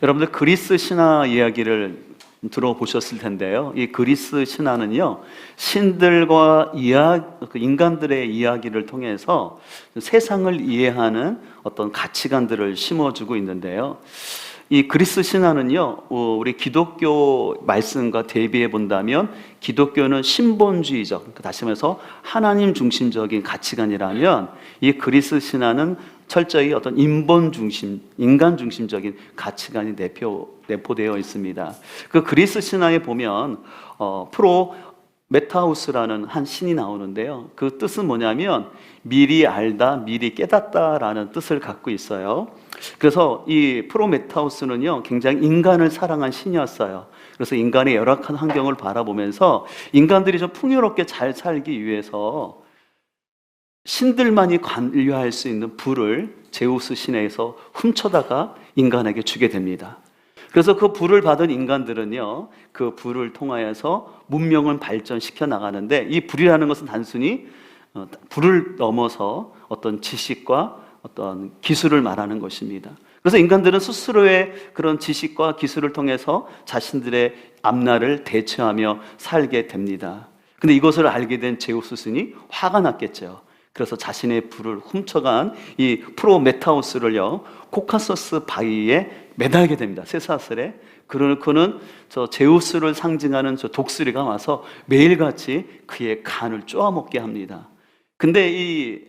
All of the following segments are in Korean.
여러분들 그리스 신화 이야기를 들어보셨을 텐데요. 이 그리스 신화는요, 신들과 인간들의 이야기를 통해서 세상을 이해하는 어떤 가치관들을 심어주고 있는데요. 이 그리스 신화는요, 우리 기독교 말씀과 대비해 본다면 기독교는 신본주의적, 다시 말해서 하나님 중심적인 가치관이라면 이 그리스 신화는 철저히 어떤 인본 중심, 인간 중심적인 가치관이 내포되어 있습니다. 그 그리스 신화에 보면 프로메타우스라는 한 신이 나오는데요. 그 뜻은 뭐냐면 미리 알다, 미리 깨닫다라는 뜻을 갖고 있어요. 그래서 이 프로메타우스는요, 굉장히 인간을 사랑한 신이었어요. 그래서 인간의 열악한 환경을 바라보면서 인간들이 좀 풍요롭게 잘 살기 위해서 신들만이 관리할 수 있는 불을 제우스 신에서 훔쳐다가 인간에게 주게 됩니다. 그래서 그 불을 받은 인간들은요, 그 불을 통하여서 문명을 발전시켜 나가는데, 이 불이라는 것은 단순히 불을 넘어서 어떤 지식과 어떤 기술을 말하는 것입니다. 그래서 인간들은 스스로의 그런 지식과 기술을 통해서 자신들의 앞날을 대처하며 살게 됩니다. 근데 이것을 알게 된 제우스 신이 화가 났겠죠. 그래서 자신의 불을 훔쳐간 이 프로메타우스를요, 코카소스 바위에 매달게 됩니다. 쇠사슬에. 그러고는 저 제우스를 상징하는 저 독수리가 와서 매일같이 그의 간을 쪼아먹게 합니다. 근데 이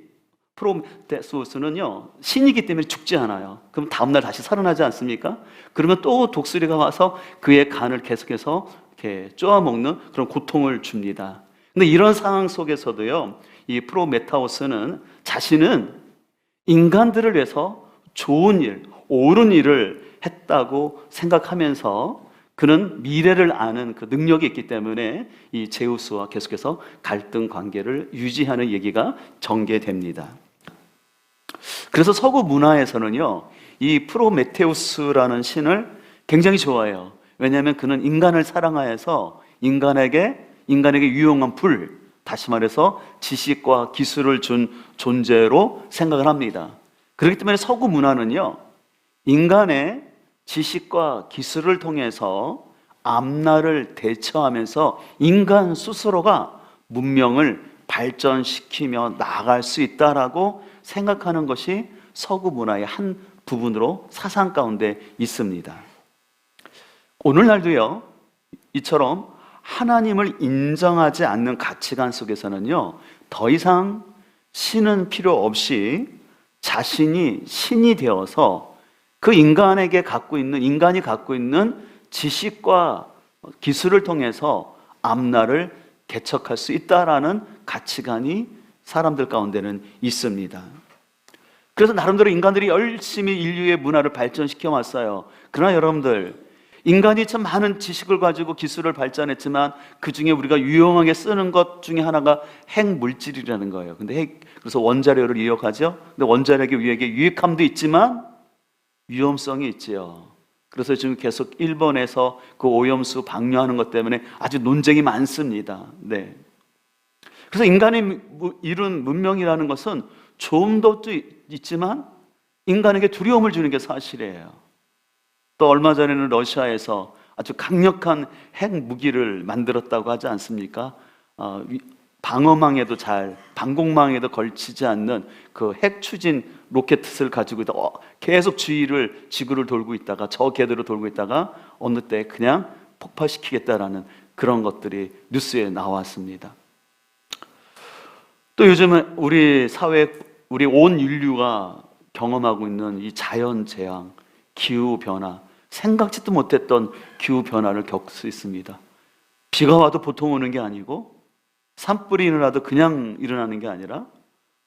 프로메테우스는요, 신이기 때문에 죽지 않아요. 그럼 다음날 다시 살아나지 않습니까? 그러면 또 독수리가 와서 그의 간을 계속해서 이렇게 쪼아먹는 그런 고통을 줍니다. 근데 이런 상황 속에서도요, 이 프로메타우스는 자신은 인간들을 위해서 좋은 일, 옳은 일을 했다고 생각하면서 그는 미래를 아는 그 능력이 있기 때문에 이 제우스와 계속해서 갈등 관계를 유지하는 얘기가 전개됩니다. 그래서 서구 문화에서는요, 이 프로메테우스라는 신을 굉장히 좋아해요. 왜냐하면 그는 인간을 사랑하여서 인간에게 유용한 불, 다시 말해서 지식과 기술을 준 존재로 생각을 합니다. 그렇기 때문에 서구 문화는요, 인간의 지식과 기술을 통해서 앞날을 대처하면서 인간 스스로가 문명을 발전시키며 나아갈 수 있다라고 생각하는 것이 서구 문화의 한 부분으로 사상 가운데 있습니다. 오늘날도요, 이처럼 하나님을 인정하지 않는 가치관 속에서는요, 더 이상 신은 필요 없이 자신이 신이 되어서 그 인간이 갖고 있는 지식과 기술을 통해서 앞날을 개척할 수 있다라는 가치관이 사람들 가운데는 있습니다. 그래서 나름대로 인간들이 열심히 인류의 문화를 발전시켜 왔어요. 그러나 여러분들, 인간이 참 많은 지식을 가지고 기술을 발전했지만 그 중에 우리가 유용하게 쓰는 것 중에 하나가 핵물질이라는 거예요. 그래서 원자력을 이용하죠. 근데 원자력이 우리에게 유익함도 있지만 위험성이 있지요. 그래서 지금 계속 일본에서 그 오염수 방류하는 것 때문에 아주 논쟁이 많습니다. 네. 그래서 인간이 이룬 문명이라는 것은 좋은 것도 있지만 인간에게 두려움을 주는 게 사실이에요. 또 얼마 전에는 러시아에서 아주 강력한 핵 무기를 만들었다고 하지 않습니까? 방공망에도 걸치지 않는 그 핵 추진 로켓을 가지고 있다. 계속 지구를 돌고 있다가 저 궤도로 돌고 있다가 어느 때 그냥 폭파시키겠다라는 그런 것들이 뉴스에 나왔습니다. 또 요즘은 우리 온 인류가 경험하고 있는 이 자연 재앙, 기후 변화, 생각지도 못했던 기후 변화를 겪을 수 있습니다. 비가 와도 보통 오는 게 아니고 산불이 일어나도 그냥 일어나는 게 아니라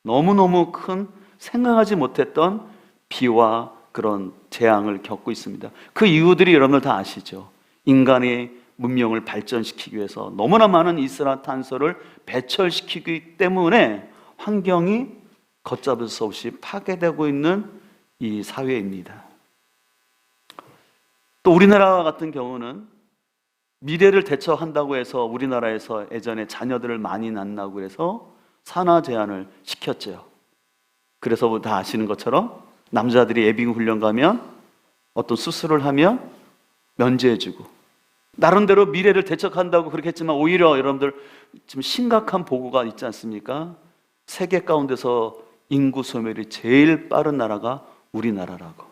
너무너무 큰 생각하지 못했던 비와 그런 재앙을 겪고 있습니다. 그 이유들이 여러분들 다 아시죠? 인간의 문명을 발전시키기 위해서 너무나 많은 이산화탄소를 배출시키기 때문에 환경이 걷잡을 수 없이 파괴되고 있는 이 사회입니다. 또 우리나라 같은 경우는 미래를 대처한다고 해서 우리나라에서 예전에 자녀들을 많이 낳는다고 해서 산하 제한을 시켰죠. 그래서 다 아시는 것처럼 남자들이 예비군 훈련 가면 어떤 수술을 하면 면제해주고, 나름대로 미래를 대척한다고 그렇게 했지만 오히려 여러분들 지금 심각한 보고가 있지 않습니까? 세계 가운데서 인구 소멸이 제일 빠른 나라가 우리나라라고.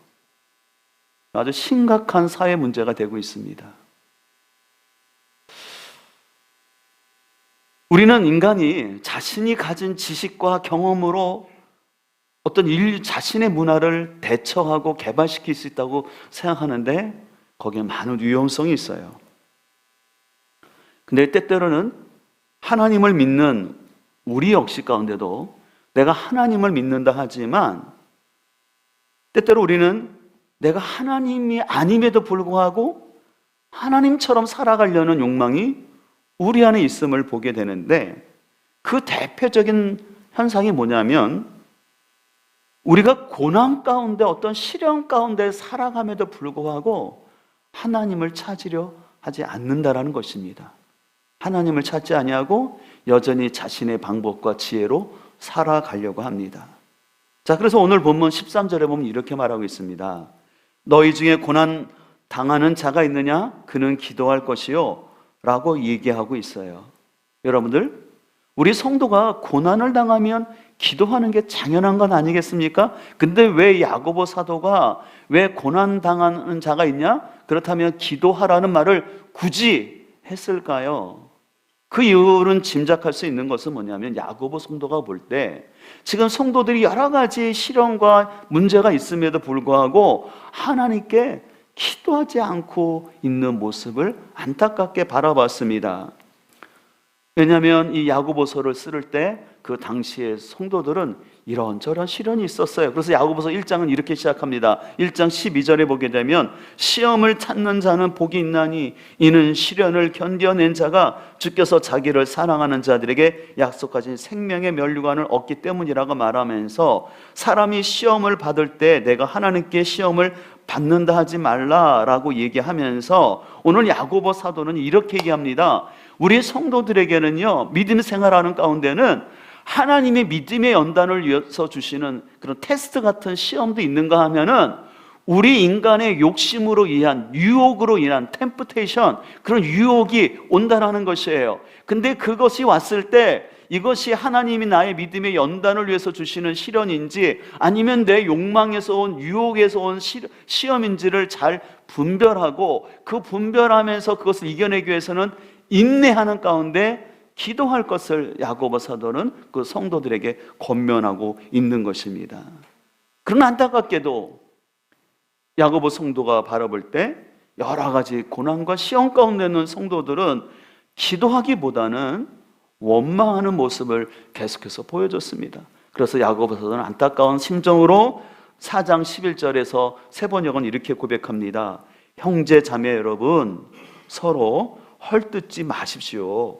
아주 심각한 사회 문제가 되고 있습니다. 우리는 인간이 자신이 가진 지식과 경험으로 어떤 인류 자신의 문화를 대처하고 개발시킬 수 있다고 생각하는데 거기에 많은 위험성이 있어요. 근데 때때로는 하나님을 믿는 우리 역시 가운데도 내가 하나님을 믿는다 하지만 때때로 우리는 내가 하나님이 아님에도 불구하고 하나님처럼 살아가려는 욕망이 우리 안에 있음을 보게 되는데, 그 대표적인 현상이 뭐냐면 우리가 고난 가운데 어떤 시련 가운데 살아감에도 불구하고 하나님을 찾으려 하지 않는다라는 것입니다. 하나님을 찾지 아니하고 여전히 자신의 방법과 지혜로 살아가려고 합니다. 자, 그래서 오늘 본문 13절에 보면 이렇게 말하고 있습니다. 너희 중에 고난 당하는 자가 있느냐? 그는 기도할 것이요 라고 얘기하고 있어요. 여러분들, 우리 성도가 고난을 당하면 기도하는 게 당연한 건 아니겠습니까? 근데 왜 야고보 사도가 왜 고난 당하는 자가 있냐? 그렇다면 기도하라는 말을 굳이 했을까요? 그 이유는 짐작할 수 있는 것은 뭐냐면 야고보 성도가 볼 때 지금 성도들이 여러 가지 시련과 문제가 있음에도 불구하고 하나님께 기도하지 않고 있는 모습을 안타깝게 바라봤습니다. 왜냐하면 이 야고보서를 쓸 때 그 당시의 성도들은 이런저런 시련이 있었어요. 그래서 야고보서 1장은 이렇게 시작합니다. 1장 12절에 보게 되면 시험을 찾는 자는 복이 있나니 이는 시련을 견뎌낸 자가 주께서 자기를 사랑하는 자들에게 약속하신 생명의 면류관을 얻기 때문이라고 말하면서 사람이 시험을 받을 때 내가 하나님께 시험을 받는다 하지 말라라고 얘기하면서 오늘 야고보 사도는 이렇게 얘기합니다. 우리 성도들에게는요, 믿음 생활하는 가운데는 하나님의 믿음의 연단을 위해서 주시는 그런 테스트 같은 시험도 있는가 하면은 우리 인간의 욕심으로 인한, 유혹으로 인한 템프테이션, 그런 유혹이 온다라는 것이에요. 근데 그것이 왔을 때 이것이 하나님이 나의 믿음의 연단을 위해서 주시는 시련인지 아니면 내 욕망에서 온, 유혹에서 온 시험인지를 잘 분별하고, 그 분별하면서 그것을 이겨내기 위해서는 인내하는 가운데 기도할 것을 야고보 사도는 그 성도들에게 권면하고 있는 것입니다. 그러나 안타깝게도 야고보 성도가 바라볼 때 여러 가지 고난과 시험 가운데 있는 성도들은 기도하기보다는 원망하는 모습을 계속해서 보여줬습니다. 그래서 야고보 사도는 안타까운 심정으로 4장 11절에서 세 번역은 이렇게 고백합니다. 형제 자매 여러분, 서로 헐뜯지 마십시오.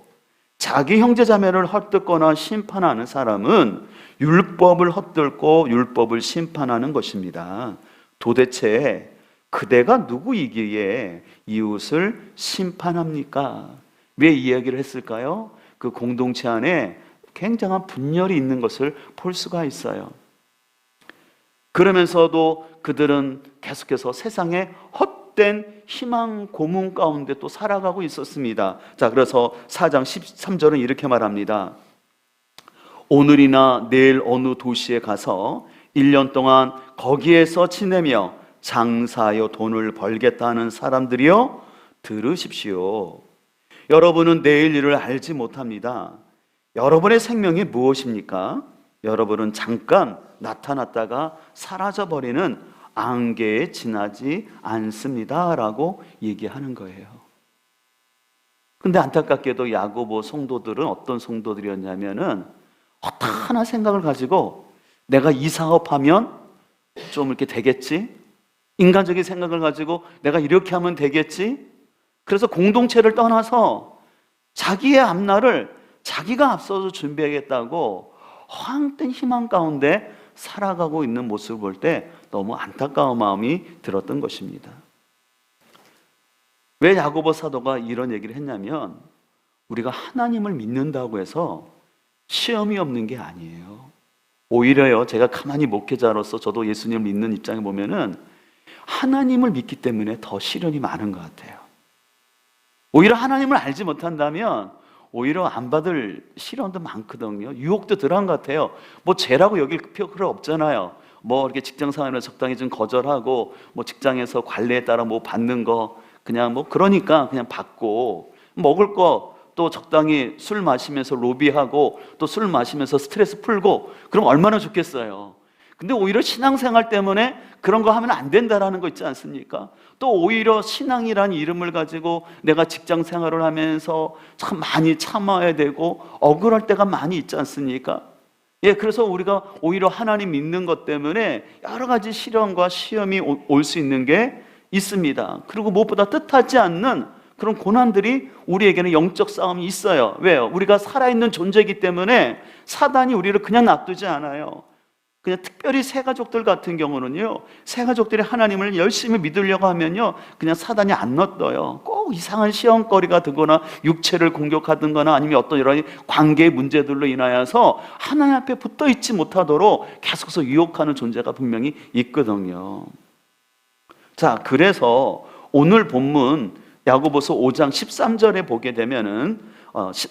자기 형제 자매를 헐뜯거나 심판하는 사람은 율법을 헛들고 율법을 심판하는 것입니다. 도대체 그대가 누구이기에 이웃을 심판합니까? 왜 이 이야기를 했을까요? 그 공동체 안에 굉장한 분열이 있는 것을 볼 수가 있어요. 그러면서도 그들은 계속해서 세상에 헛된 희망 고문 가운데 또 살아가고 있었습니다. 자, 그래서 4장 13절은 이렇게 말합니다. 오늘이나 내일 어느 도시에 가서 1년 동안 거기에서 지내며 장사하여 돈을 벌겠다는 사람들이여 들으십시오. 여러분은 내일 일을 알지 못합니다. 여러분의 생명이 무엇입니까? 여러분은 잠깐 나타났다가 사라져버리는 안개에 지나지 않습니다 라고 얘기하는 거예요. 근데 안타깝게도 야고보 성도들은 어떤 성도들이었냐면은 허탄한 생각을 가지고 내가 이 사업하면 좀 이렇게 되겠지? 인간적인 생각을 가지고 내가 이렇게 하면 되겠지? 그래서 공동체를 떠나서 자기의 앞날을 자기가 앞서서 준비하겠다고 허황된 희망 가운데 살아가고 있는 모습을 볼 때 너무 안타까운 마음이 들었던 것입니다. 왜 야고보 사도가 이런 얘기를 했냐면 우리가 하나님을 믿는다고 해서 시험이 없는 게 아니에요. 오히려요, 제가 가만히 목회자로서 저도 예수님을 믿는 입장에 보면은 하나님을 믿기 때문에 더 시련이 많은 것 같아요. 오히려 하나님을 알지 못한다면 오히려 안 받을 시련도 많거든요. 유혹도 덜한 것 같아요. 뭐 죄라고 여길 필요 없잖아요. 뭐 이렇게 직장 생활을 적당히 좀 거절하고 뭐 직장에서 관리에 따라 뭐 받는 거 그냥 뭐 그러니까 그냥 받고, 먹을 거 또 적당히 술 마시면서 로비하고 또 술 마시면서 스트레스 풀고, 그럼 얼마나 좋겠어요. 근데 오히려 신앙생활 때문에 그런 거 하면 안 된다라는 거 있지 않습니까? 또 오히려 신앙이라는 이름을 가지고 내가 직장 생활을 하면서 참 많이 참아야 되고 억울할 때가 많이 있지 않습니까? 예, 그래서 우리가 오히려 하나님 믿는 것 때문에 여러 가지 시련과 시험이 올 수 있는 게 있습니다. 그리고 무엇보다 뜻하지 않는 그런 고난들이 우리에게는 영적 싸움이 있어요. 왜요? 우리가 살아있는 존재이기 때문에 사단이 우리를 그냥 놔두지 않아요. 그냥 특별히 새 가족들 같은 경우는요, 새 가족들이 하나님을 열심히 믿으려고 하면요, 그냥 사단이 안 놔둬요. 꼭 이상한 시험거리가 되거나 육체를 공격하든거나 아니면 어떤 여러 관계의 문제들로 인하여서 하나님 앞에 붙어 있지 못하도록 계속해서 유혹하는 존재가 분명히 있거든요. 자, 그래서 오늘 본문 야고보서 5장 13절에 보게 되면은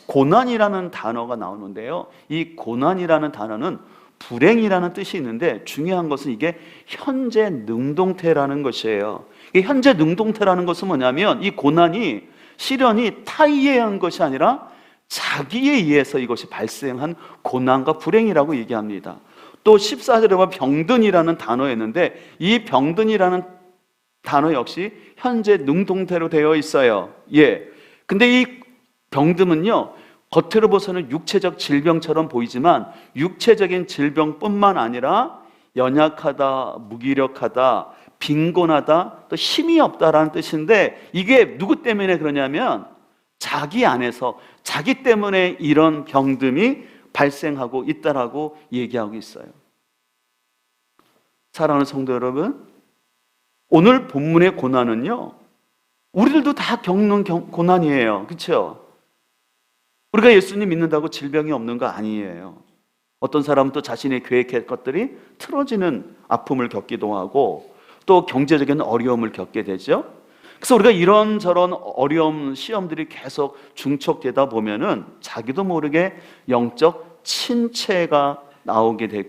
고난이라는 단어가 나오는데요, 이 고난이라는 단어는 불행이라는 뜻이 있는데 중요한 것은 이게 현재 능동태라는 것이에요. 이 현재 능동태라는 것은 뭐냐면 이 고난이, 시련이 타의에 의한 것이 아니라 자기에 의해서 이것이 발생한 고난과 불행이라고 얘기합니다. 또 14절에 보면 병든이라는 단어였는데 이 병든이라는 단어 역시 현재 능동태로 되어 있어요. 예. 근데 이 병듦은요, 겉으로 보서는 육체적 질병처럼 보이지만 육체적인 질병뿐만 아니라 연약하다, 무기력하다, 빈곤하다, 또 힘이 없다라는 뜻인데, 이게 누구 때문에 그러냐면 자기 안에서 자기 때문에 이런 병듦이 발생하고 있다라고 얘기하고 있어요. 사랑하는 성도 여러분, 오늘 본문의 고난은요, 우리들도 다 겪는 고난이에요. 그렇죠? 우리가 예수님 믿는다고 질병이 없는 거 아니에요. 어떤 사람은 또 자신의 계획한 것들이 틀어지는 아픔을 겪기도 하고 또 경제적인 어려움을 겪게 되죠. 그래서 우리가 이런저런 어려움, 시험들이 계속 중첩되다 보면은 자기도 모르게 영적 침체가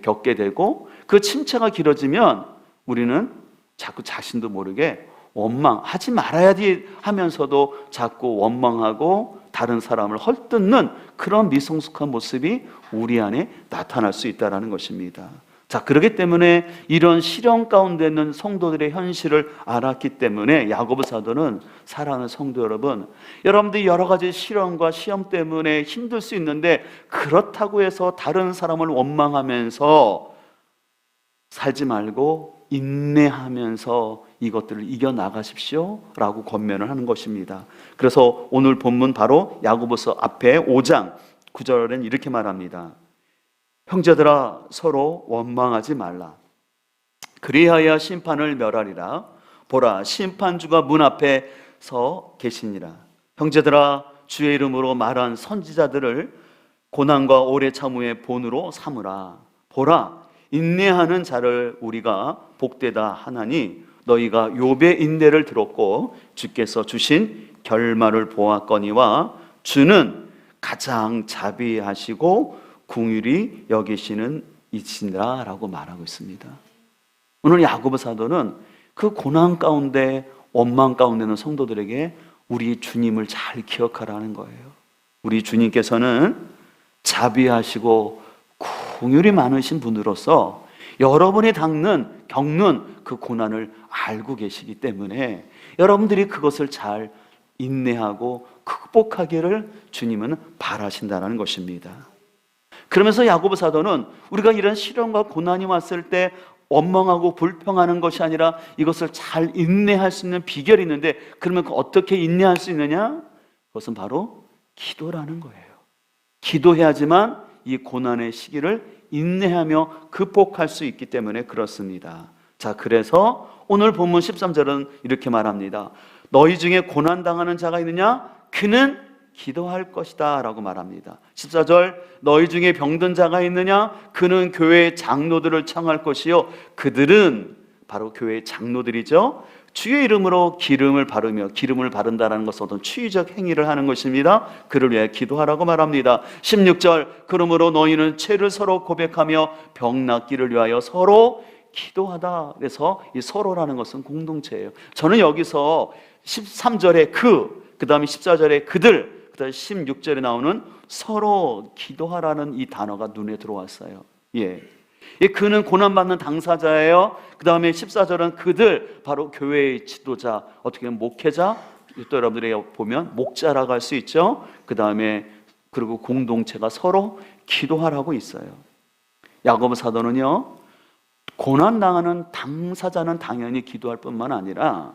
겪게 되고, 그 침체가 길어지면 우리는 자꾸 자신도 모르게 원망하지 말아야지 하면서도 자꾸 원망하고 다른 사람을 헐뜯는 그런 미성숙한 모습이 우리 안에 나타날 수 있다는 것입니다. 자, 그렇기 때문에 이런 시련 가운데 있는 성도들의 현실을 알았기 때문에 야고보 사도는, 사랑하는 성도 여러분, 여러분들이 여러 가지 시련과 시험 때문에 힘들 수 있는데 그렇다고 해서 다른 사람을 원망하면서 살지 말고 인내하면서 이것들을 이겨나가십시오 라고 권면을 하는 것입니다. 그래서 오늘 본문 바로 야고보서 앞에 5장 9절엔 이렇게 말합니다. 형제들아, 서로 원망하지 말라. 그리하여 심판을 멸하리라. 보라, 심판주가 문 앞에 서 계시니라. 형제들아, 주의 이름으로 말한 선지자들을 고난과 오래 참음의 본으로 삼으라. 보라, 인내하는 자를 우리가 복되다 하나니 너희가 욥의 인내를 들었고 주께서 주신 결말을 보았거니와 주는 가장 자비하시고 긍휼히 여기시는 이시니라 라고 말하고 있습니다. 오늘 야고보 사도는 그 고난 가운데, 원망 가운데 있는 성도들에게 우리 주님을 잘 기억하라는 거예요. 우리 주님께서는 자비하시고 긍휼이 많으신 분으로서 여러분이 겪는 그 고난을 알고 계시기 때문에 여러분들이 그것을 잘 인내하고 극복하기를 주님은 바라신다는 것입니다. 그러면서 야고보 사도는 우리가 이런 시련과 고난이 왔을 때 원망하고 불평하는 것이 아니라 이것을 잘 인내할 수 있는 비결이 있는데, 그러면 어떻게 인내할 수 있느냐? 그것은 바로 기도라는 거예요. 기도해야지만 이 고난의 시기를 인내하며 극복할 수 있기 때문에 그렇습니다. 자, 그래서 오늘 본문 13절은 이렇게 말합니다. 너희 중에 고난당하는 자가 있느냐? 그는 기도할 것이다 라고 말합니다. 14절, 너희 중에 병든 자가 있느냐? 그는 교회의 장로들을 청할 것이요 그들은 바로 교회의 장로들이죠. 주의 이름으로 기름을 바르며, 기름을 바른다는 것은 어떤 추의적 행위를 하는 것입니다. 그를 위해 기도하라고 말합니다. 16절, 그러므로 너희는 죄를 서로 고백하며 병 낫기를 위하여 서로 기도하다. 그래서 이 서로라는 것은 공동체예요. 저는 여기서 13절에 그 다음에 14절에 그들, 그 다음에 16절에 나오는 서로 기도하라는 이 단어가 눈에 들어왔어요. 예. 이 그는 고난받는 당사자예요. 그 다음에 14절은 그들, 바로 교회의 지도자, 어떻게 보면 목회자, 또 여러분들이 보면 목자라고 할 수 있죠. 그 다음에 그리고 공동체가 서로 기도하라고 있어요. 야고보 사도는요, 고난당하는 당사자는 당연히 기도할 뿐만 아니라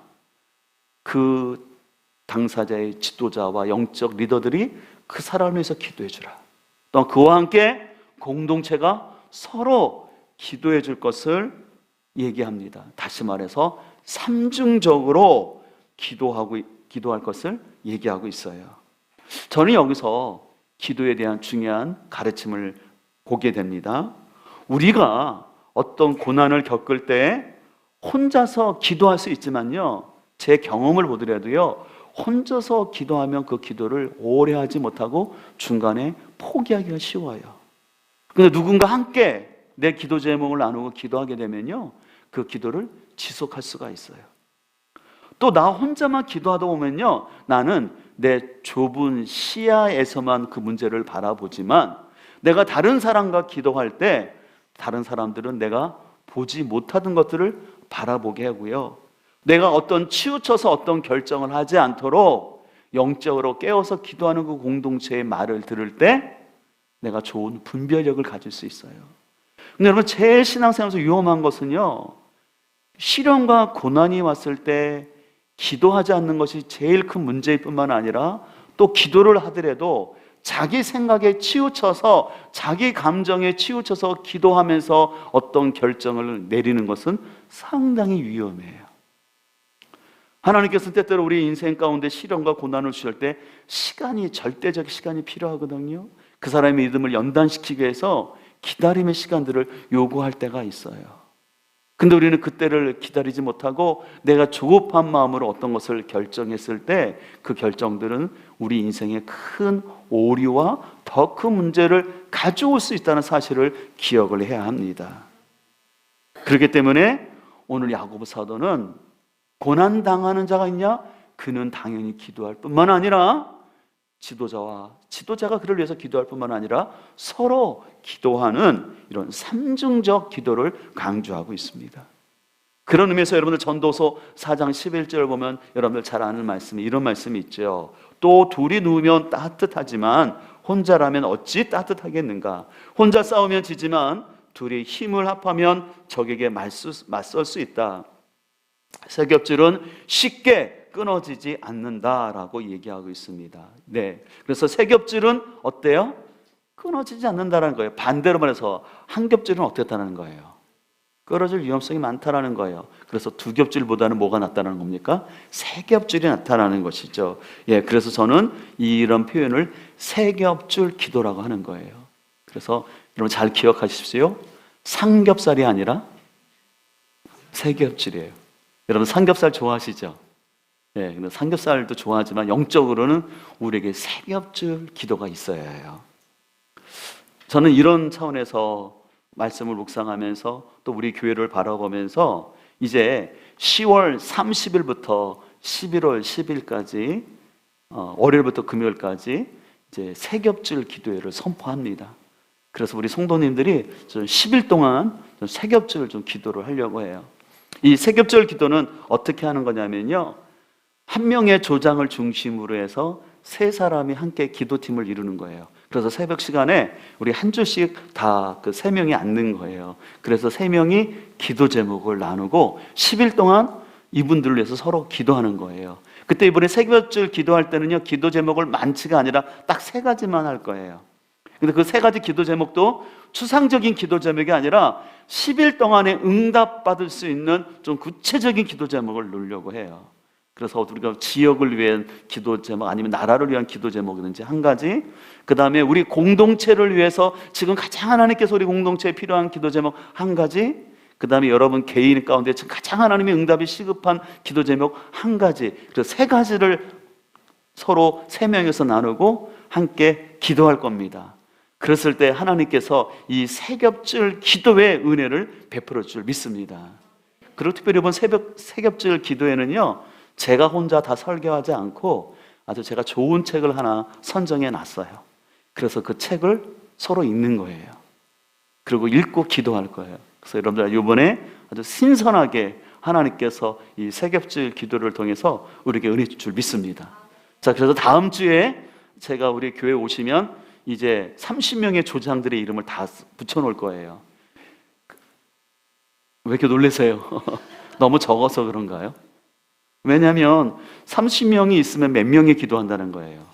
그 당사자의 지도자와 영적 리더들이 그 사람을 위해서 기도해 주라. 또 그와 함께 공동체가 서로 기도해 줄 것을 얘기합니다. 다시 말해서 삼중적으로 기도할 것을 얘기하고 있어요. 저는 여기서 기도에 대한 중요한 가르침을 보게 됩니다. 우리가 어떤 고난을 겪을 때 혼자서 기도할 수 있지만요, 제 경험을 보더라도요, 혼자서 기도하면 그 기도를 오래 하지 못하고 중간에 포기하기가 쉬워요. 근데 누군가 함께 내 기도 제목을 나누고 기도하게 되면요, 그 기도를 지속할 수가 있어요. 또 나 혼자만 기도하다 보면요, 나는 내 좁은 시야에서만 그 문제를 바라보지만 내가 다른 사람과 기도할 때 다른 사람들은 내가 보지 못하던 것들을 바라보게 하고요, 내가 어떤 치우쳐서 어떤 결정을 하지 않도록 영적으로 깨어서 기도하는 그 공동체의 말을 들을 때 내가 좋은 분별력을 가질 수 있어요. 근데 여러분, 제일 신앙생활에서 위험한 것은요, 시련과 고난이 왔을 때 기도하지 않는 것이 제일 큰 문제일 뿐만 아니라 또 기도를 하더라도 자기 생각에 치우쳐서, 자기 감정에 치우쳐서 기도하면서 어떤 결정을 내리는 것은 상당히 위험해요. 하나님께서는 때때로 우리 인생 가운데 시련과 고난을 주실 때 절대적 시간이 필요하거든요. 그 사람의 믿음을 연단시키기 위해서 기다림의 시간들을 요구할 때가 있어요. 근데 우리는 그때를 기다리지 못하고 내가 조급한 마음으로 어떤 것을 결정했을 때 그 결정들은 우리 인생에 큰 오류와 더 큰 문제를 가져올 수 있다는 사실을 기억을 해야 합니다. 그렇기 때문에 오늘 야고보 사도는 고난당하는 자가 있냐? 그는 당연히 기도할 뿐만 아니라 지도자가 그를 위해서 기도할 뿐만 아니라 서로 기도하는 이런 삼중적 기도를 강조하고 있습니다. 그런 의미에서 여러분들 전도서 4장 11절을 보면 여러분들 잘 아는 말씀이 이런 말씀이 있죠. 또 둘이 누우면 따뜻하지만 혼자라면 어찌 따뜻하겠는가? 혼자 싸우면 지지만 둘이 힘을 합하면 적에게 맞설 수 있다. 새 겹줄은 쉽게 끊어지지 않는다라고 얘기하고 있습니다. 네, 그래서 새 겹줄은 어때요? 끊어지지 않는다는 거예요. 반대로 말해서 한 겹줄은 어떻다는 거예요? 끊어질 위험성이 많다라는 거예요. 그래서 두 겹줄보다는 뭐가 낫다는 겁니까? 세 겹줄이 나타나는 것이죠. 예, 그래서 저는 이런 표현을 세 겹줄 기도라고 하는 거예요. 그래서 여러분 잘 기억하십시오. 삼겹살이 아니라 세 겹줄이에요. 여러분 삼겹살 좋아하시죠? 예, 근데 삼겹살도 좋아하지만 영적으로는 우리에게 세 겹줄 기도가 있어야 해요. 저는 이런 차원에서 말씀을 묵상하면서 또 우리 교회를 바라보면서 이제 10월 30일부터 11월 10일까지 월요일부터 금요일까지 이제 세 겹줄 기도회를 선포합니다. 그래서 우리 성도님들이 10일 동안 세 겹줄 좀 기도를 하려고 해요. 이 세 겹줄 기도는 어떻게 하는 거냐면요, 한 명의 조장을 중심으로 해서 세 사람이 함께 기도팀을 이루는 거예요. 그래서 새벽 시간에 우리 한 주씩 다 그 세 명이 앉는 거예요. 그래서 세 명이 기도 제목을 나누고 10일 동안 이분들을 위해서 서로 기도하는 거예요. 그때 이번에 세 겹줄 기도할 때는요, 기도 제목을 많지가 아니라 딱 세 가지만 할 거예요. 근데 그 세 가지 기도 제목도 추상적인 기도 제목이 아니라 10일 동안에 응답받을 수 있는 좀 구체적인 기도 제목을 놓으려고 해요. 그래서 우리가 지역을 위한 기도 제목 아니면 나라를 위한 기도 제목이든지 한 가지, 그 다음에 우리 공동체를 위해서 지금 가장 하나님께서 우리 공동체에 필요한 기도 제목 한 가지, 그 다음에 여러분 개인 가운데 지금 가장 하나님의 응답이 시급한 기도 제목 한 가지, 그래서 세 가지를 서로 세 명이서 나누고 함께 기도할 겁니다. 그랬을 때 하나님께서 이 세겹줄 기도의 은혜를 베풀어 줄 믿습니다. 그리고 특별히 이번 세겹줄 기도에는요, 제가 혼자 다 설교하지 않고 아주 제가 좋은 책을 하나 선정해 놨어요. 그래서 그 책을 서로 읽는 거예요. 그리고 읽고 기도할 거예요. 그래서 여러분들 이번에 아주 신선하게 하나님께서 이 세겹줄 기도를 통해서 우리에게 은혜 줄 줄 믿습니다. 자, 그래서 다음 주에 제가 우리 교회 오시면 이제 30명의 조장들의 이름을 다 붙여놓을 거예요. 왜 이렇게 놀라세요? 너무 적어서 그런가요? 왜냐하면 30명이 있으면 몇 명이 기도한다는 거예요.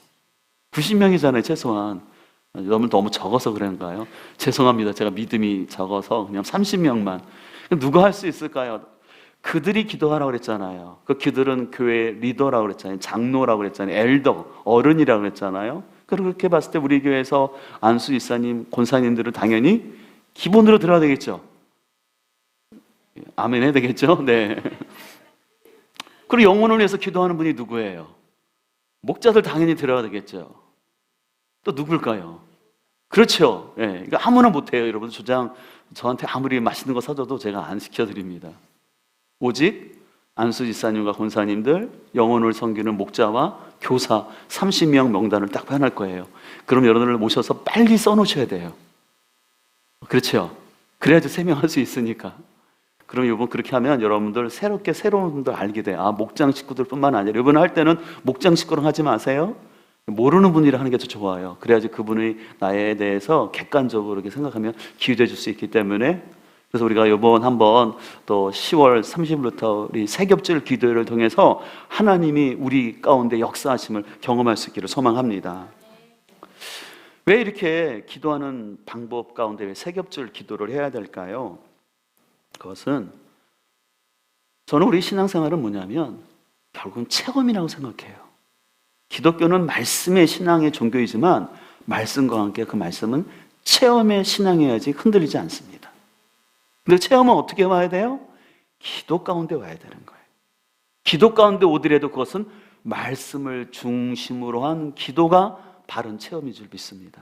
90명이잖아요, 최소한. 너무 적어서 그런가요? 죄송합니다. 제가 믿음이 적어서 그냥 30명만. 누가 할 수 있을까요? 그들이 기도하라고 그랬잖아요. 그 그들은 교회 리더라고 그랬잖아요. 장로라고 그랬잖아요. 엘더, 어른이라고 그랬잖아요. 그렇게 봤을 때 우리 교회에서 안수 이사님, 권사님들은 당연히 기본으로 들어야 되겠죠. 아멘 해야 되겠죠? 네. 그리고 영혼을 위해서 기도하는 분이 누구예요? 목자들 당연히 들어야 되겠죠. 또 누굴까요? 그렇죠. 예, 이거 아무나 못해요. 여러분, 조장 저한테 아무리 맛있는 거 사줘도 제가 안 시켜드립니다. 오직 안수 지사님과 권사님들, 영혼을 섬기는 목자와 교사 30명 명단을 딱 표현할 거예요. 그럼 여러분을 모셔서 빨리 써놓으셔야 돼요. 그렇죠. 그래야지 3명 할 수 있으니까. 그럼 이번 그렇게 하면 여러분들 새로운 분들 알게 돼요. 아, 목장 식구들 뿐만 아니라 이번 할 때는 목장 식구랑 하지 마세요. 모르는 분이랑 하는 게 더 좋아요. 그래야지 그분이 나에 대해서 객관적으로 이렇게 생각하면 기회해 줄 수 있기 때문에, 그래서 우리가 이번 한번 또 10월 30일부터 우리 세겹줄 기도를 통해서 하나님이 우리 가운데 역사하심을 경험할 수 있기를 소망합니다. 왜 이렇게 기도하는 방법 가운데 왜 세겹줄 기도를 해야 될까요? 그것은 저는 우리 신앙생활은 뭐냐면 결국은 체험이라고 생각해요. 기독교는 말씀의 신앙의 종교이지만 말씀과 함께 그 말씀은 체험의 신앙이어야지 흔들리지 않습니다. 근데 체험은 어떻게 와야 돼요? 기도 가운데 와야 되는 거예요. 기도 가운데 오더라도 그것은 말씀을 중심으로 한 기도가 바른 체험인 줄 믿습니다.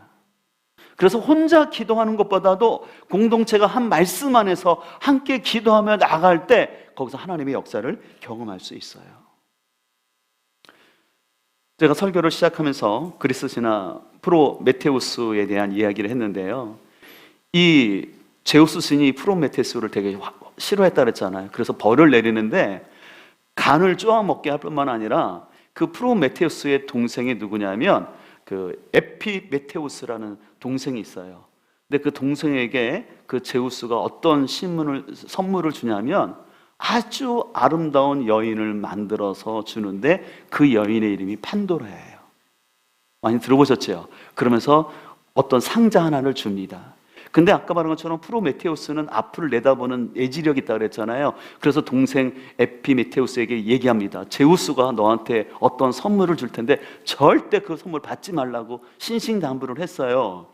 그래서 혼자 기도하는 것보다도 공동체가 한 말씀 안에서 함께 기도하며 나아갈 때 거기서 하나님의 역사를 경험할 수 있어요. 제가 설교를 시작하면서 그리스 신화 프로메테우스에 대한 이야기를 했는데요. 이 제우스 신이 프로메테우스를 되게 싫어했다 그랬잖아요. 그래서 벌을 내리는데 간을 쪼아먹게 할 뿐만 아니라 그 프로메테우스의 동생이 누구냐면 그 에피메테우스라는 동생이 있어요. 근데 그 동생에게 그 제우스가 어떤 선물을 주냐면 아주 아름다운 여인을 만들어서 주는데 그 여인의 이름이 판도라예요. 많이 들어보셨죠? 그러면서 어떤 상자 하나를 줍니다. 근데 아까 말한 것처럼 프로메테우스는 앞을 내다보는 예지력이 있다고 그랬잖아요. 그래서 동생 에피메테우스에게 얘기합니다. 제우스가 너한테 어떤 선물을 줄 텐데 절대 그 선물 받지 말라고 신신당부를 했어요.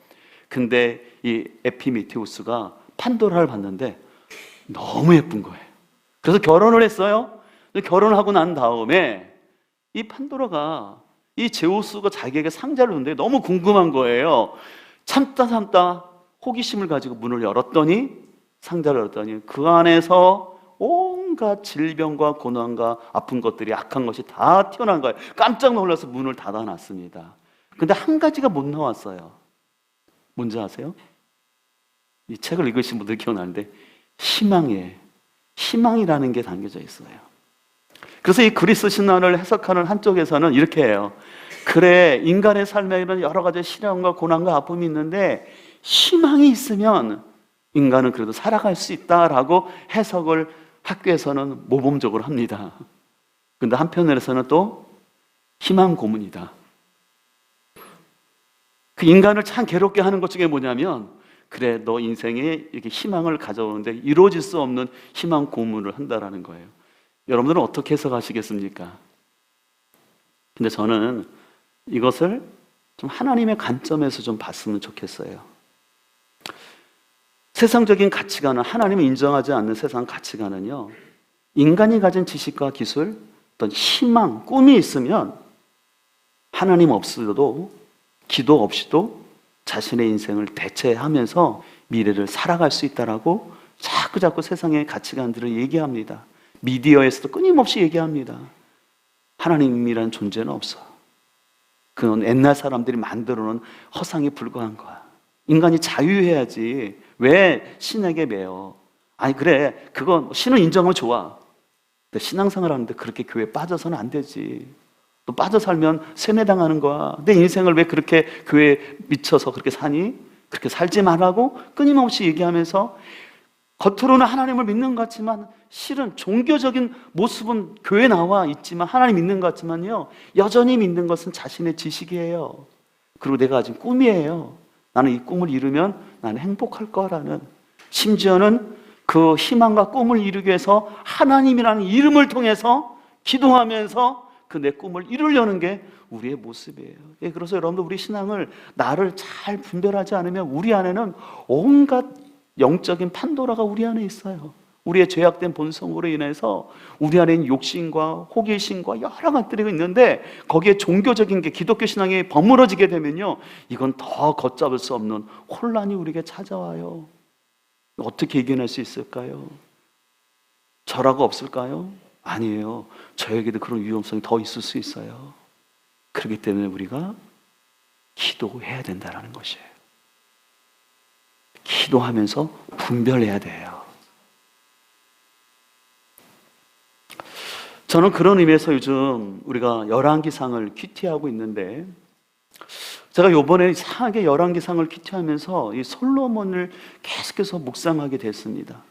근데 이 에피메테우스가 판도라를 봤는데 너무 예쁜 거예요. 그래서 결혼을 했어요. 결혼하고 난 다음에 이 판도라가 이 제우스가 자기에게 상자를 줬는데 너무 궁금한 거예요. 참다 호기심을 가지고 문을 열었더니, 상자를 열었더니 그 안에서 온갖 질병과 고난과 아픈 것들이, 악한 것이 다 튀어나온 거예요. 깜짝 놀라서 문을 닫아놨습니다. 근데 한 가지가 못 나왔어요. 뭔지 아세요? 이 책을 읽으신 분들 기억나는데 희망이라는 게 담겨져 있어요. 그래서 이 그리스 신화를 해석하는 한쪽에서는 이렇게 해요. 그래, 인간의 삶에는 여러 가지 시련과 고난과 아픔이 있는데 희망이 있으면 인간은 그래도 살아갈 수 있다라고 해석을 학교에서는 모범적으로 합니다. 근데 한편에서는 또 희망 고문이다. 그 인간을 참 괴롭게 하는 것 중에 뭐냐면, 그래, 너 인생에 이렇게 희망을 가져오는데 이루어질 수 없는 희망 고문을 한다라는 거예요. 여러분들은 어떻게 해석하시겠습니까? 근데 저는 이것을 좀 하나님의 관점에서 좀 봤으면 좋겠어요. 세상적인 가치관은, 하나님을 인정하지 않는 세상 가치관은요, 인간이 가진 지식과 기술, 어떤 희망, 꿈이 있으면 하나님 없어도, 기도 없이도 자신의 인생을 대체하면서 미래를 살아갈 수 있다라고 자꾸 세상의 가치관들을 얘기합니다. 미디어에서도 끊임없이 얘기합니다. 하나님이란 존재는 없어. 그건 옛날 사람들이 만들어 놓은 허상에 불과한 거야. 인간이 자유해야지 왜 신에게 매여? 아니 그래, 그건 신을 인정하면 좋아. 근데 신앙생활 하는데 그렇게 교회에 빠져서는 안 되지. 또 빠져 살면 세뇌당하는 거야. 내 인생을 왜 그렇게 교회에 미쳐서 그렇게 사니? 그렇게 살지 말라고 끊임없이 얘기하면서 겉으로는 하나님을 믿는 것 같지만 실은 종교적인 모습은 교회에 나와 있지만, 하나님 믿는 것 같지만요, 여전히 믿는 것은 자신의 지식이에요. 그리고 내가 가진 꿈이에요. 나는 이 꿈을 이루면 나는 행복할 거라는, 심지어는 그 희망과 꿈을 이루기 위해서 하나님이라는 이름을 통해서 기도하면서 그 내 꿈을 이루려는 게 우리의 모습이에요. 예, 그래서 여러분들, 우리 신앙을, 나를 잘 분별하지 않으면 우리 안에는 온갖 영적인 판도라가 우리 안에 있어요. 우리의 죄악된 본성으로 인해서 우리 안에 있는 욕심과 호기심과 여러 가지들이 있는데, 거기에 종교적인 게, 기독교 신앙이 버무러지게 되면요, 이건 더 걷잡을 수 없는 혼란이 우리에게 찾아와요. 어떻게 이겨낼 수 있을까요? 저라고 없을까요? 아니에요. 저에게도 그런 위험성이 더 있을 수 있어요. 그렇기 때문에 우리가 기도해야 된다는 것이에요. 기도하면서 분별해야 돼요. 저는 그런 의미에서 요즘 우리가 열왕기상을 큐티하고 있는데, 제가 요번에 이상하게 열왕기상을 큐티하면서 이 솔로몬을 계속해서 묵상하게 됐습니다.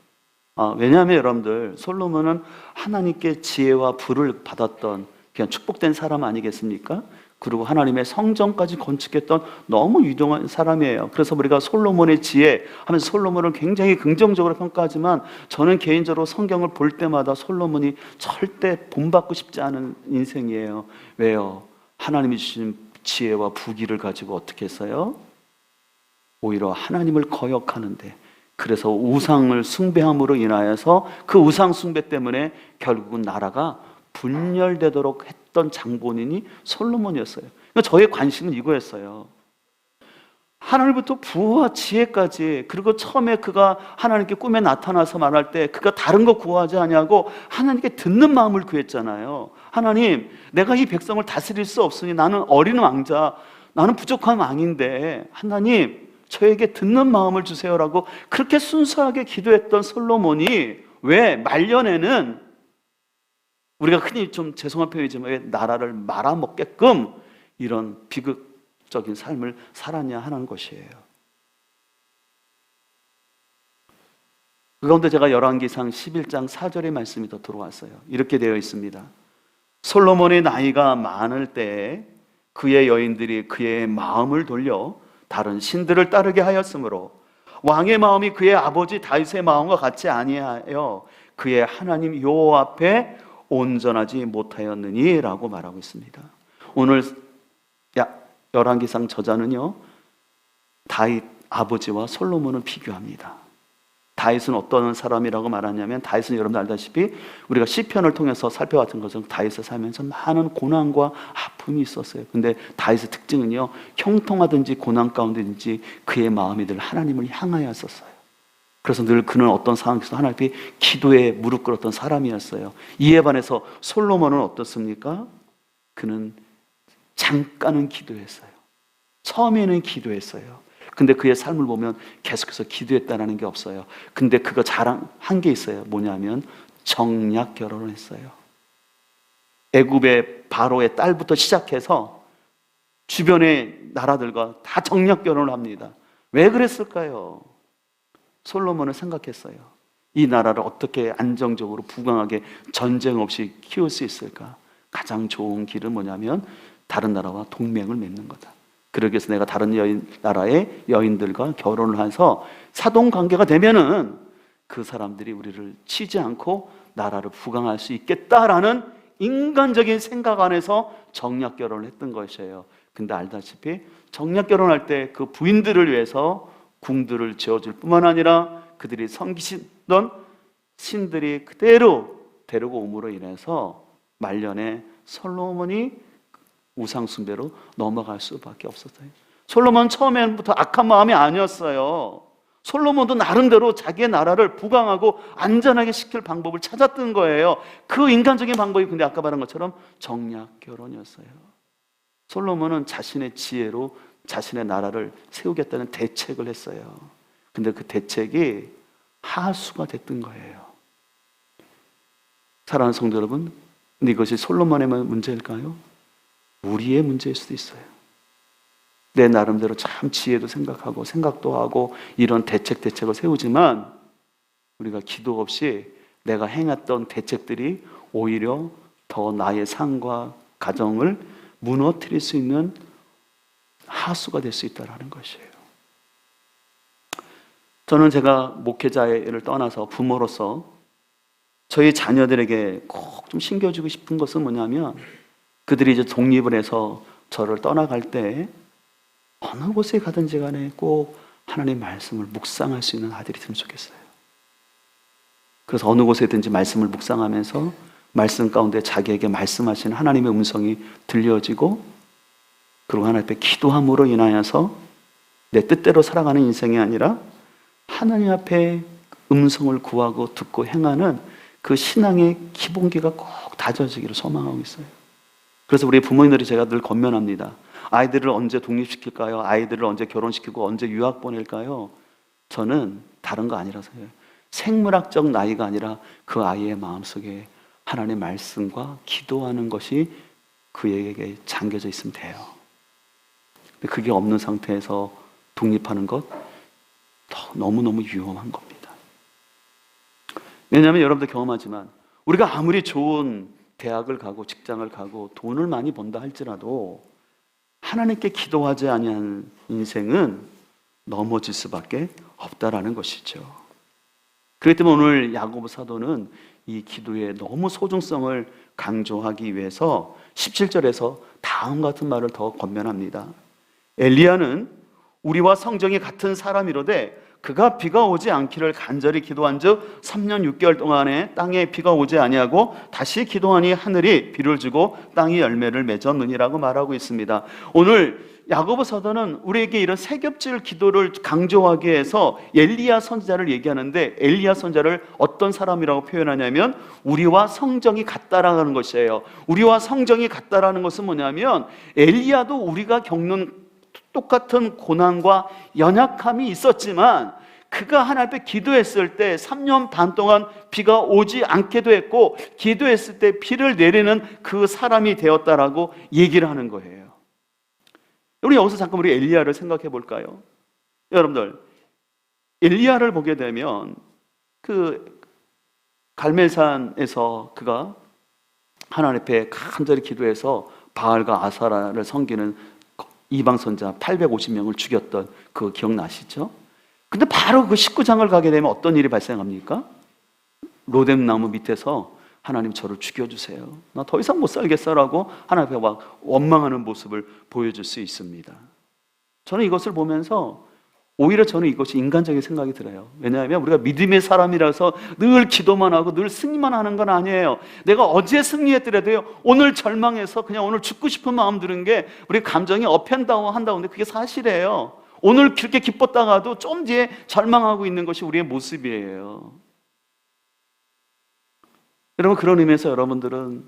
왜냐하면 여러분들, 솔로몬은 하나님께 지혜와 부를 받았던 그냥 축복된 사람 아니겠습니까? 그리고 하나님의 성전까지 건축했던 너무 유명한 사람이에요. 그래서 우리가 솔로몬의 지혜 하면서 솔로몬을 굉장히 긍정적으로 평가하지만, 저는 개인적으로 성경을 볼 때마다 솔로몬이 절대 본받고 싶지 않은 인생이에요. 왜요? 하나님이 주신 지혜와 부귀를 가지고 어떻게 했어요? 오히려 하나님을 거역하는데, 그래서 우상을 숭배함으로 인하여서 그 우상 숭배 때문에 결국은 나라가 분열되도록 했던 장본인이 솔로몬이었어요. 그러니까 저의 관심은 이거였어요. 하나님부터 부와 지혜까지, 그리고 처음에 그가 하나님께 꿈에 나타나서 말할 때 그가 다른 거 구하지 아니하고 하나님께 듣는 마음을 구했잖아요. 하나님, 내가 이 백성을 다스릴 수 없으니 나는 어린 왕자, 나는 부족한 왕인데 하나님, 저에게 듣는 마음을 주세요라고 그렇게 순수하게 기도했던 솔로몬이 왜 말년에는, 우리가 흔히 좀 죄송한 표현이지만, 왜 나라를 말아먹게끔 이런 비극적인 삶을 살았냐 하는 것이에요. 그 가운데 제가 열왕기상 11장 4절의 말씀이 더 들어왔어요. 이렇게 되어 있습니다. 솔로몬의 나이가 많을 때에 그의 여인들이 그의 마음을 돌려 다른 신들을 따르게 하였으므로 왕의 마음이 그의 아버지 다윗의 마음과 같이 아니하여 그의 하나님 여호와 앞에 온전하지 못하였느니 라고 말하고 있습니다. 오늘 열왕기상 저자는요, 다윗 아버지와 솔로몬을 비교합니다. 다윗은 어떤 사람이라고 말하냐면, 다윗은 여러분들 알다시피 우리가 시편을 통해서 살펴봤던 것은 다윗을 살면서 많은 고난과 아픔이 있었어요. 근데 다윗의 특징은요, 형통하든지 고난 가운데든지 그의 마음이 늘 하나님을 향하였었어요. 그래서 늘 그는 어떤 상황에서 하나님 앞에 기도에 무릎 꿇었던 사람이었어요. 이에 반해서 솔로몬은 어떻습니까? 그는 잠깐은 기도했어요. 처음에는 기도했어요. 근데 그의 삶을 보면 계속해서 기도했다는 게 없어요. 근데 그가 자랑한 게 있어요. 뭐냐면 정략 결혼을 했어요. 애굽의 바로의 딸부터 시작해서 주변의 나라들과 다 정략 결혼을 합니다. 왜 그랬을까요? 솔로몬은 생각했어요. 이 나라를 어떻게 안정적으로 부강하게 전쟁 없이 키울 수 있을까? 가장 좋은 길은 뭐냐면 다른 나라와 동맹을 맺는 거다. 그러기 위해서 내가 다른 나라의 여인들과 결혼을 해서 사돈관계가 되면은 그 사람들이 우리를 치지 않고 나라를 부강할 수 있겠다라는 인간적인 생각 안에서 정략 결혼을 했던 것이에요. 근데 알다시피 정략 결혼할 때 그 부인들을 위해서 궁들을 지어줄 뿐만 아니라 그들이 섬기시던 신들이 그대로 데리고 옴으로 인해서 말년에 솔로몬이 우상 숭배로 넘어갈 수밖에 없었어요. 솔로몬 처음에부터 악한 마음이 아니었어요. 솔로몬도 나름대로 자기의 나라를 부강하고 안전하게 시킬 방법을 찾았던 거예요. 그 인간적인 방법이 근데 아까 말한 것처럼 정략 결혼이었어요. 솔로몬은 자신의 지혜로 자신의 나라를 세우겠다는 대책을 했어요. 근데 그 대책이 하수가 됐던 거예요. 사랑하는 성도 여러분, 근데 이것이 솔로몬의 문제일까요? 우리의 문제일 수도 있어요. 내 나름대로 참 지혜도 생각하고 생각도 하고 이런 대책을 세우지만 우리가 기도 없이 내가 행했던 대책들이 오히려 더 나의 삶과 가정을 무너뜨릴 수 있는 하수가 될 수 있다는 것이에요. 저는 제가 목회자를 떠나서 부모로서 저희 자녀들에게 꼭 좀 신겨주고 싶은 것은 뭐냐면 그들이 이제 독립을 해서 저를 떠나갈 때 어느 곳에 가든지 간에 꼭 하나님의 말씀을 묵상할 수 있는 아들이 되면 좋겠어요. 그래서 어느 곳에든지 말씀을 묵상하면서 말씀 가운데 자기에게 말씀하시는 하나님의 음성이 들려지고 그리고 하나님 앞에 기도함으로 인하여서 내 뜻대로 살아가는 인생이 아니라 하나님 앞에 음성을 구하고 듣고 행하는 그 신앙의 기본기가 꼭 다져지기를 소망하고 있어요. 그래서 우리 부모님들이 제가 늘 권면합니다. 아이들을 언제 독립시킬까요? 아이들을 언제 결혼시키고 언제 유학 보낼까요? 저는 다른 거 아니라서요. 생물학적 나이가 아니라 그 아이의 마음속에 하나님의 말씀과 기도하는 것이 그에게 잠겨져 있으면 돼요. 근데 그게 없는 상태에서 독립하는 것 너무너무 위험한 겁니다. 왜냐하면 여러분도 경험하지만 우리가 아무리 좋은 대학을 가고 직장을 가고 돈을 많이 번다 할지라도 하나님께 기도하지 아니한 인생은 넘어질 수밖에 없다라는 것이죠. 그렇기 때문에 오늘 야고보 사도는 이 기도의 너무 소중성을 강조하기 위해서 17절에서 다음 같은 말을 더 권면합니다. 엘리야는 우리와 성정이 같은 사람이로되 그가 비가 오지 않기를 간절히 기도한즉 3년 6개월 동안에 땅에 비가 오지 아니하고 다시 기도하니 하늘이 비를 주고 땅이 열매를 맺었느니라고 말하고 있습니다. 오늘 야고보 사도는 우리에게 이런 세겹질 기도를 강조하기 위해서 엘리야 선지자를 얘기하는데 엘리야 선지자를 어떤 사람이라고 표현하냐면 우리와 성정이 같다라는 것이에요. 우리와 성정이 같다라는 것은 뭐냐면 엘리야도 우리가 겪는 똑같은 고난과 연약함이 있었지만 그가 하나님 앞에 기도했을 때 3년 반 동안 비가 오지 않게도 했고 기도했을 때 비를 내리는 그 사람이 되었다라고 얘기를 하는 거예요. 우리 여기서 잠깐 우리 엘리야를 생각해 볼까요? 여러분들 엘리야를 보게 되면 그 갈멜산에서 그가 하나님 앞에 간절히 기도해서 바알과 아사라를 섬기는 이방 선자 850명을 죽였던 그거 기억나시죠? 근데 바로 그 19장을 가게 되면 어떤 일이 발생합니까? 로뎀나무 밑에서 하나님 저를 죽여주세요. 나 더 이상 못 살겠어라고 하나님 앞에 막 원망하는 모습을 보여줄 수 있습니다. 저는 이것을 보면서 오히려 저는 이것이 인간적인 생각이 들어요. 왜냐하면 우리가 믿음의 사람이라서 늘 기도만 하고 늘 승리만 하는 건 아니에요. 내가 어제 승리했더라도요 오늘 절망해서 그냥 오늘 죽고 싶은 마음 드는 게 우리 감정이 업앤다운 한다는데 그게 사실이에요. 오늘 그렇게 기뻤다가도 좀 뒤에 절망하고 있는 것이 우리의 모습이에요. 여러분 그런 의미에서 여러분들은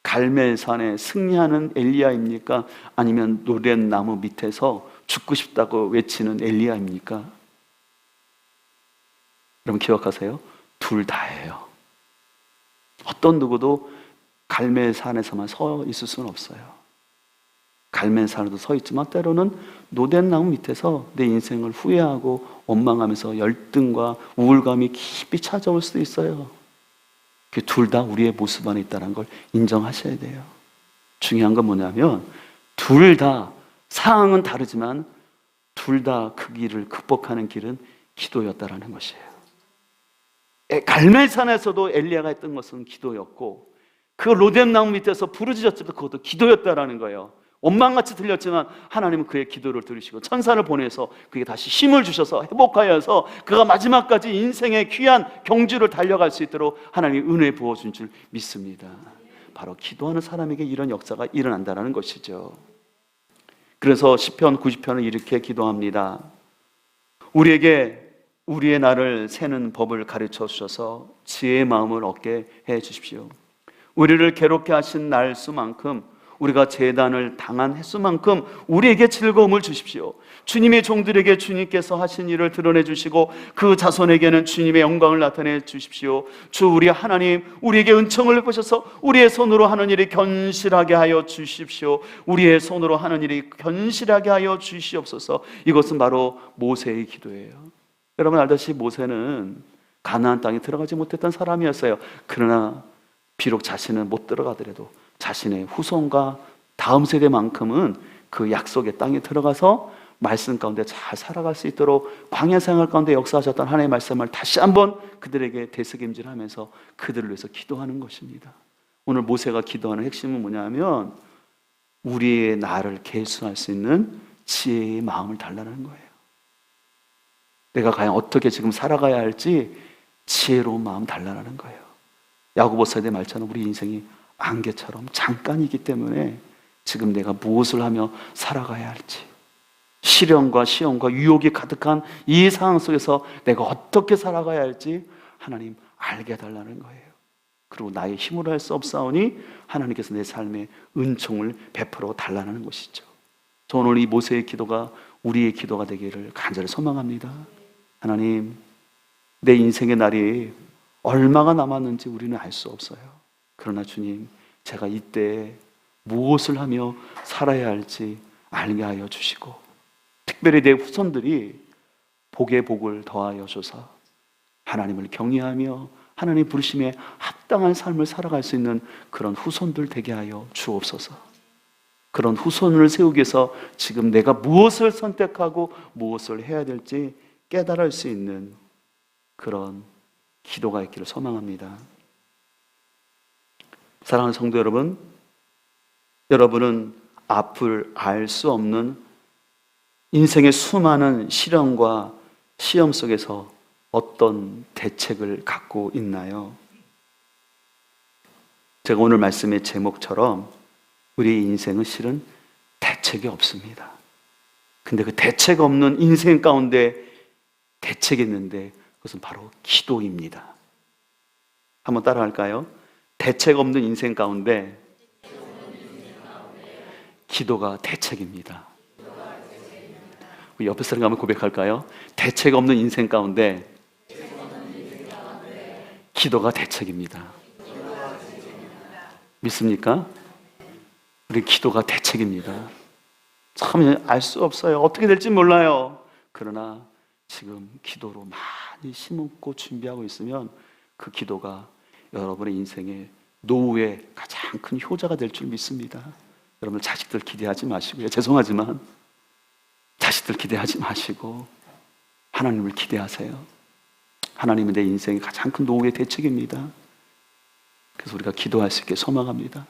갈멜산에 승리하는 엘리야입니까? 아니면 노랫나무 밑에서 죽고 싶다고 외치는 엘리야입니까? 여러분 기억하세요. 둘 다예요. 어떤 누구도 갈멜산에서만 서 있을 수는 없어요. 갈멜산에도 서 있지만 때로는 노댓나무 밑에서 내 인생을 후회하고 원망하면서 열등과 우울감이 깊이 찾아올 수도 있어요. 그 둘 다 우리의 모습 안에 있다는 걸 인정하셔야 돼요. 중요한 건 뭐냐면 둘 다 상황은 다르지만 둘 다 그 길을 극복하는 길은 기도였다라는 것이에요. 갈멜산에서도 엘리야가 했던 것은 기도였고 그 로뎀나무 밑에서 부르짖었을 때 그것도 기도였다라는 거예요. 원망같이 들렸지만 하나님은 그의 기도를 들으시고 천사를 보내서 그에게 다시 힘을 주셔서 회복하여서 그가 마지막까지 인생의 귀한 경주를 달려갈 수 있도록 하나님이 은혜 부어준 줄 믿습니다. 바로 기도하는 사람에게 이런 역사가 일어난다는 것이죠. 그래서 시편 90편은 이렇게 기도합니다. 우리에게 우리의 날을 세는 법을 가르쳐 주셔서 지혜의 마음을 얻게 해 주십시오. 우리를 괴롭게 하신 날 수만큼, 우리가 재단을 당한 횟수만큼 우리에게 즐거움을 주십시오. 주님의 종들에게 주님께서 하신 일을 드러내 주시고 그 자손에게는 주님의 영광을 나타내 주십시오. 주 우리 하나님, 우리에게 은총을 베푸셔서 우리의 손으로 하는 일이 견실하게 하여 주십시오. 우리의 손으로 하는 일이 견실하게 하여 주시옵소서. 이것은 바로 모세의 기도예요. 여러분 알다시피 모세는 가나안 땅에 들어가지 못했던 사람이었어요. 그러나 비록 자신은 못 들어가더라도 자신의 후손과 다음 세대만큼은 그 약속의 땅에 들어가서 말씀 가운데 잘 살아갈 수 있도록 광야 생활 가운데 역사하셨던 하나님의 말씀을 다시 한번 그들에게 되새김질하면서 그들을 위해서 기도하는 것입니다. 오늘 모세가 기도하는 핵심은 뭐냐면 우리의 나를 계수할 수 있는 지혜의 마음을 달라는 거예요. 내가 과연 어떻게 지금 살아가야 할지 지혜로운 마음 달라는 거예요. 야고보서의 말처럼 우리 인생이 안개처럼 잠깐이기 때문에 지금 내가 무엇을 하며 살아가야 할지, 시련과 시험과 유혹이 가득한 이 상황 속에서 내가 어떻게 살아가야 할지 하나님 알게 해달라는 거예요. 그리고 나의 힘으로 할 수 없사오니 하나님께서 내 삶에 은총을 베풀어 달라는 것이죠. 저 오늘 이 모세의 기도가 우리의 기도가 되기를 간절히 소망합니다. 하나님, 내 인생의 날이 얼마가 남았는지 우리는 알 수 없어요. 그러나 주님, 제가 이때 무엇을 하며 살아야 할지 알게 하여 주시고 특별히 내 후손들이 복에 복을 더하여 줘서 하나님을 경외하며 하나님 부르심에 합당한 삶을 살아갈 수 있는 그런 후손들 되게 하여 주옵소서. 그런 후손을 세우기 위해서 지금 내가 무엇을 선택하고 무엇을 해야 될지 깨달을 수 있는 그런 기도가 있기를 소망합니다. 사랑하는 성도 여러분, 여러분은 앞을 알 수 없는 인생의 수많은 시련과 시험 속에서 어떤 대책을 갖고 있나요? 제가 오늘 말씀의 제목처럼 우리의 인생은 실은 대책이 없습니다. 근데 그 대책 없는 인생 가운데 대책이 있는데 그것은 바로 기도입니다. 한번 따라 할까요? 대책 없는 인생 가운데 기도가 대책입니다. 우리 옆에 사람 한번 고백할까요? 대책 없는 인생 가운데 기도가 대책입니다. 믿습니까? 우리 기도가 대책입니다. 참 알 수 없어요. 어떻게 될지 몰라요. 그러나 지금 기도로 많이 심고 준비하고 있으면 그 기도가 여러분의 인생의 노후의 가장 큰 효자가 될 줄 믿습니다. 여러분 자식들 기대하지 마시고요. 죄송하지만 자식들 기대하지 마시고 하나님을 기대하세요. 하나님은 내 인생의 가장 큰 노후의 대책입니다. 그래서 우리가 기도할 수 있게 소망합니다.